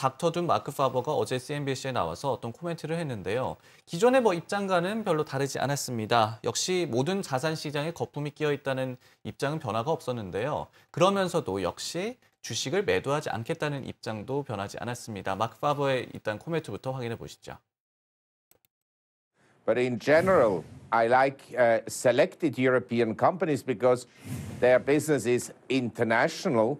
닥터 둠 마크 파버가 어제 CNBC에 나와서 어떤 코멘트를 했는데요. 기존의 입장과는 별로 다르지 않았습니다. 역시 모든 자산 시장에 거품이 끼어 있다는 입장은 변화가 없었는데요. 그러면서도 역시 주식을 매도하지 않겠다는 입장도 변하지 않았습니다. 마크 파버의 일단 코멘트부터 확인해 보시죠. But in general, I like selected European companies because their business is international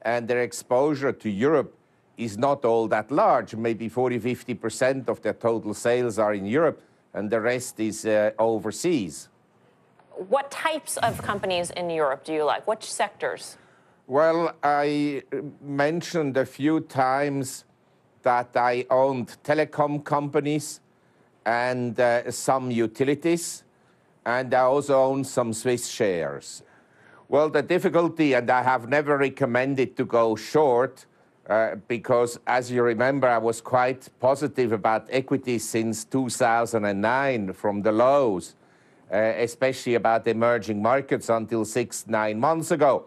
and their exposure to Europe is not all that large. Maybe 40–50% of their total sales are in Europe and the rest is overseas. What types of companies in Europe do you like? Which sectors? Well, I mentioned a few times that I owned telecom companies and some utilities, and I also own some Swiss shares. Well, the difficulty, and I have never recommended to go short, because as you remember, I was quite positive about equities since 2009 from the lows, especially about emerging markets until 6–9 months ago.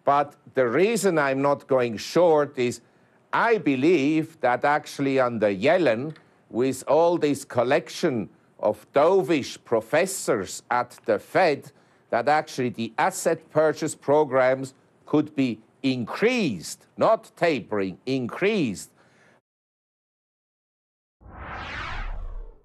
But the reason I'm not going short is I believe that actually under Yellen, with all this collection of dovish professors at the Fed, that actually the asset purchase programs could be increased, not tapering, increased.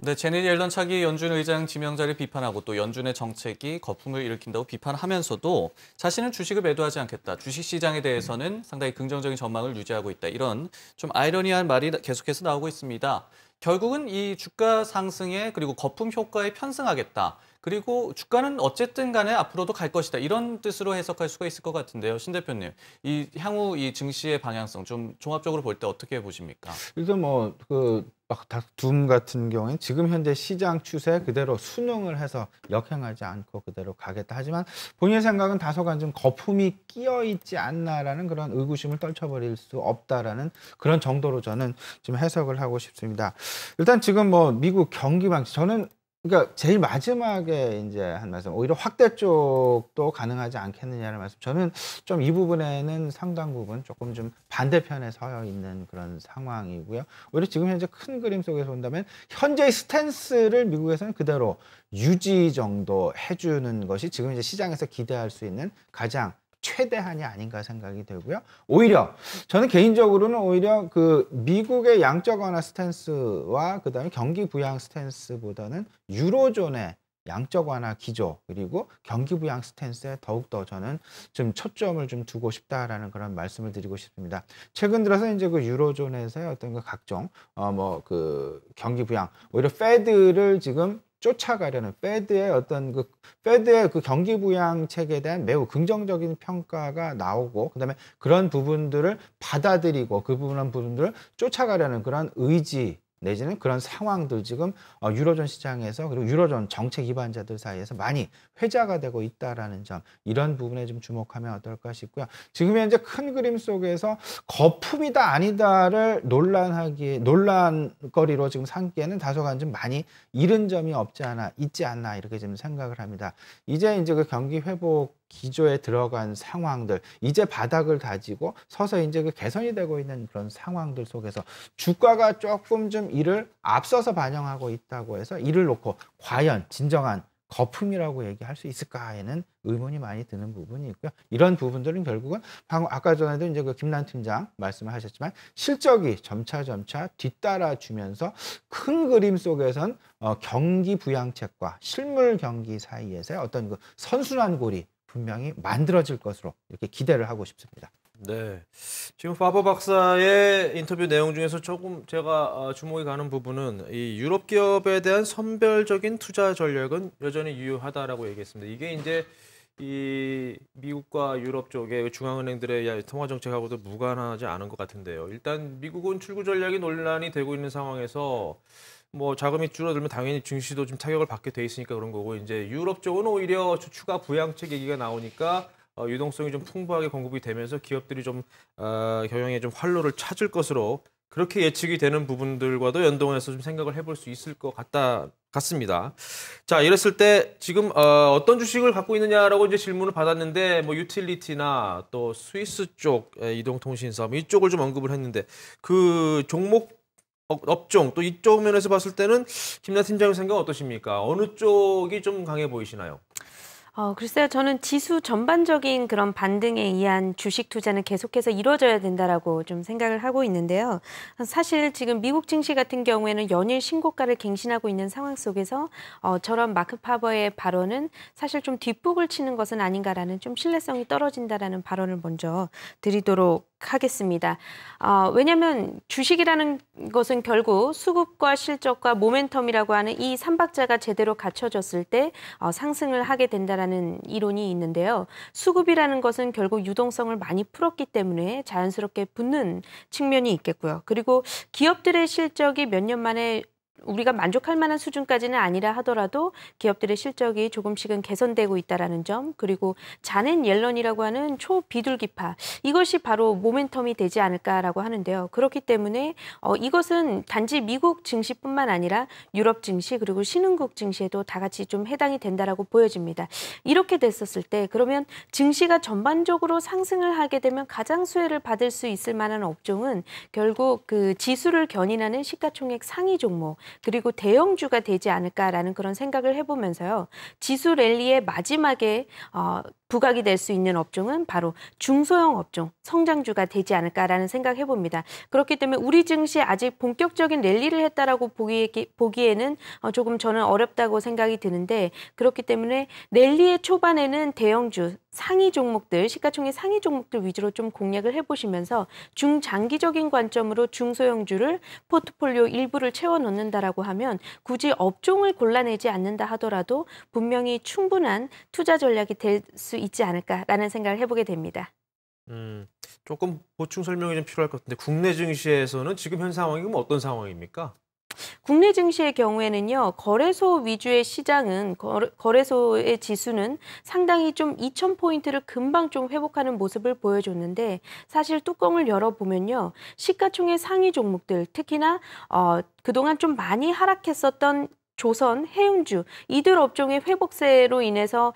네, 제닛 옐런 차기 연준 의장 지명자를 비판하고 또 연준의 정책이 거품을 일으킨다고 비판하면서도 자신은 주식을 매도하지 않겠다. 주식 시장에 대해서는 상당히 긍정적인 전망을 유지하고 있다. 이런 좀 아이러니한 말이 계속해서 나오고 있습니다. 결국은 이 주가 상승에 그리고 거품 효과에 편승하겠다. 그리고 주가는 어쨌든 간에 앞으로도 갈 것이다. 이런 뜻으로 해석할 수가 있을 것 같은데요. 신 대표님, 이 향후 이 증시의 방향성 좀 종합적으로 볼 때 어떻게 보십니까? 일단 둠 같은 경우에는 지금 현재 시장 추세 그대로 순응을 해서 역행하지 않고 그대로 가겠다. 하지만 본인의 생각은 다소간 좀 거품이 끼어 있지 않나라는 그런 의구심을 떨쳐버릴 수 없다라는 그런 정도로 저는 좀 해석을 하고 싶습니다. 일단 지금 미국 경기 방식 저는 그러니까 제일 마지막에 이제 한 말씀, 오히려 확대 쪽도 가능하지 않겠느냐는 말씀. 저는 좀 이 부분에는 상당 부분 조금 좀 반대편에 서 있는 그런 상황이고요. 오히려 지금 현재 큰 그림 속에서 본다면 현재의 스탠스를 미국에서는 그대로 유지 정도 해주는 것이 지금 이제 시장에서 기대할 수 있는 가장 최대한이 아닌가 생각이 되고요. 오히려 저는 개인적으로는 오히려 그 미국의 양적 완화 스탠스와 그다음에 경기 부양 스탠스보다는 유로존의 양적 완화 기조 그리고 경기 부양 스탠스에 더욱더 저는 좀 초점을 좀 두고 싶다라는 그런 말씀을 드리고 싶습니다. 최근 들어서 이제 그 유로존에서의 어떤 그 각종 그 경기 부양 오히려 페드를 지금 쫓아가려는 페드의 페드의 그 경기 부양 책에 대한 매우 긍정적인 평가가 나오고 그다음에 그런 부분들을 받아들이고 그 부분들을 쫓아가려는 그런 의지 내지는 그런 상황들 지금 유로존 시장에서 그리고 유로존 정책 기반자들 사이에서 많이 회자가 되고 있다라는 점 이런 부분에 좀 주목하면 어떨까 싶고요. 지금 현재 큰 그림 속에서 거품이다 아니다를 논란거리로 지금 삼기에는 다소간 좀 많이 이른 점이 있지 않나 이렇게 좀 생각을 합니다. 이제 그 경기 회복 기조에 들어간 상황들, 이제 바닥을 다지고 서서 이제 그 개선이 되고 있는 그런 상황들 속에서 주가가 조금 좀 이를 앞서서 반영하고 있다고 해서 이를 놓고 과연 진정한 거품이라고 얘기할 수 있을까에는 의문이 많이 드는 부분이 있고요. 이런 부분들은 결국은 방금 아까 전에도 이제 그 김남 팀장 말씀을 하셨지만 실적이 점차 뒤따라주면서 큰 그림 속에선 경기 부양책과 실물 경기 사이에서의 어떤 그 선순환 고리 분명히 만들어질 것으로 이렇게 기대를 하고 싶습니다. 네, 지금 파버 박사의 인터뷰 내용 중에서 조금 제가 주목이 가는 부분은 이 유럽 기업에 대한 선별적인 투자 전략은 여전히 유효하다라고 얘기했습니다. 이게 이제 이 미국과 유럽 쪽의 중앙은행들의 통화 정책하고도 무관하지 않은 것 같은데요. 일단 미국은 출구 전략이 논란이 되고 있는 상황에서 자금이 줄어들면 당연히 증시도 좀 타격을 받게 돼 있으니까 그런 거고 이제 유럽 쪽은 오히려 추가 부양책 얘기가 나오니까 유동성이 좀 풍부하게 공급이 되면서 기업들이 좀 경영에 좀 활로를 찾을 것으로 그렇게 예측이 되는 부분들과도 연동해서 좀 생각을 해볼 수 있을 것 같습니다. 자, 이랬을 때 지금 어떤 주식을 갖고 있느냐라고 이제 질문을 받았는데 뭐 유틸리티나 또 스위스 쪽 이동통신사 이쪽을 좀 언급을 했는데 그 종목 업종 또 이쪽 면에서 봤을 때는 김나 팀장님 생각 어떠십니까? 어느 쪽이 좀 강해 보이시나요? 글쎄요. 저는 지수 전반적인 그런 반등에 의한 주식 투자는 계속해서 이루어져야 된다라고 좀 생각을 하고 있는데요. 사실 지금 미국 증시 같은 경우에는 연일 신고가를 갱신하고 있는 상황 속에서 저런 마크 파버의 발언은 사실 좀 뒷북을 치는 것은 아닌가라는 좀 신뢰성이 떨어진다라는 발언을 먼저 드리도록 하겠습니다. 왜냐하면 주식이라는 것은 결국 수급과 실적과 모멘텀이라고 하는 이 삼박자가 제대로 갖춰졌을 때 상승을 하게 된다라는 이론이 있는데요. 수급이라는 것은 결국 유동성을 많이 풀었기 때문에 자연스럽게 붙는 측면이 있겠고요. 그리고 기업들의 실적이 몇 년 만에 우리가 만족할 만한 수준까지는 아니라 하더라도 기업들의 실적이 조금씩은 개선되고 있다는 점, 그리고 자넷 옐런이라고 하는 초비둘기파, 이것이 바로 모멘텀이 되지 않을까라고 하는데요. 그렇기 때문에 이것은 단지 미국 증시뿐만 아니라 유럽 증시 그리고 신흥국 증시에도 다 같이 좀 해당이 된다라고 보여집니다. 이렇게 됐었을 때 그러면 증시가 전반적으로 상승을 하게 되면 가장 수혜를 받을 수 있을 만한 업종은 결국 그 지수를 견인하는 시가총액 상위 종목, 그리고 대형주가 되지 않을까라는 그런 생각을 해보면서요. 지수 랠리의 마지막에 부각이 될 수 있는 업종은 바로 중소형 업종, 성장주가 되지 않을까라는 생각 해봅니다. 그렇기 때문에 우리 증시 아직 본격적인 랠리를 했다라고 보기에는 조금 저는 어렵다고 생각이 드는데, 그렇기 때문에 랠리의 초반에는 대형주, 상위 종목들, 시가총액 상위 종목들 위주로 좀 공략을 해보시면서 중장기적인 관점으로 중소형주를 포트폴리오 일부를 채워 넣는다라고 하면 굳이 업종을 골라내지 않는다 하더라도 분명히 충분한 투자 전략이 될 수 있지 않을까라는 생각을 해보게 됩니다. 조금 보충 설명이 좀 필요할 것 같은데 국내 증시에서는 지금 현 상황이 그럼 어떤 상황입니까? 국내 증시의 경우에는요, 거래소 위주의 시장은 거래소의 지수는 상당히 좀 2,000포인트를 금방 좀 회복하는 모습을 보여줬는데, 사실 뚜껑을 열어보면요, 시가총액 상위 종목들, 특히나 그동안 좀 많이 하락했었던 조선, 해운주, 이들 업종의 회복세로 인해서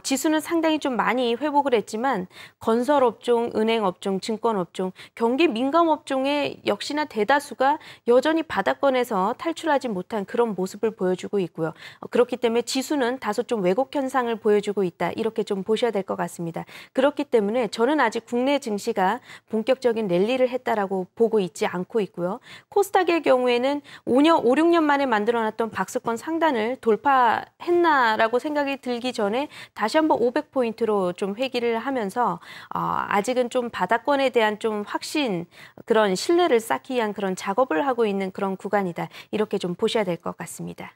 지수는 상당히 좀 많이 회복을 했지만 건설업종, 은행업종, 증권업종, 경기 민감업종의 역시나 대다수가 여전히 바닥권에서 탈출하지 못한 그런 모습을 보여주고 있고요. 그렇기 때문에 지수는 다소 좀 왜곡 현상을 보여주고 있다. 이렇게 좀 보셔야 될 것 같습니다. 그렇기 때문에 저는 아직 국내 증시가 본격적인 랠리를 했다라고 보고 있지 않고 있고요. 코스닥의 경우에는 5, 6년 만에 만들어놨던 박스권 상단을 돌파했나라고 생각이 들기 전에 다시 한번 500포인트로 좀 회귀를 하면서 아직은 좀 바닥권에 대한 좀 확신, 그런 신뢰를 쌓기 위한 그런 작업을 하고 있는 그런 구간이다. 이렇게 좀 보셔야 될 것 같습니다.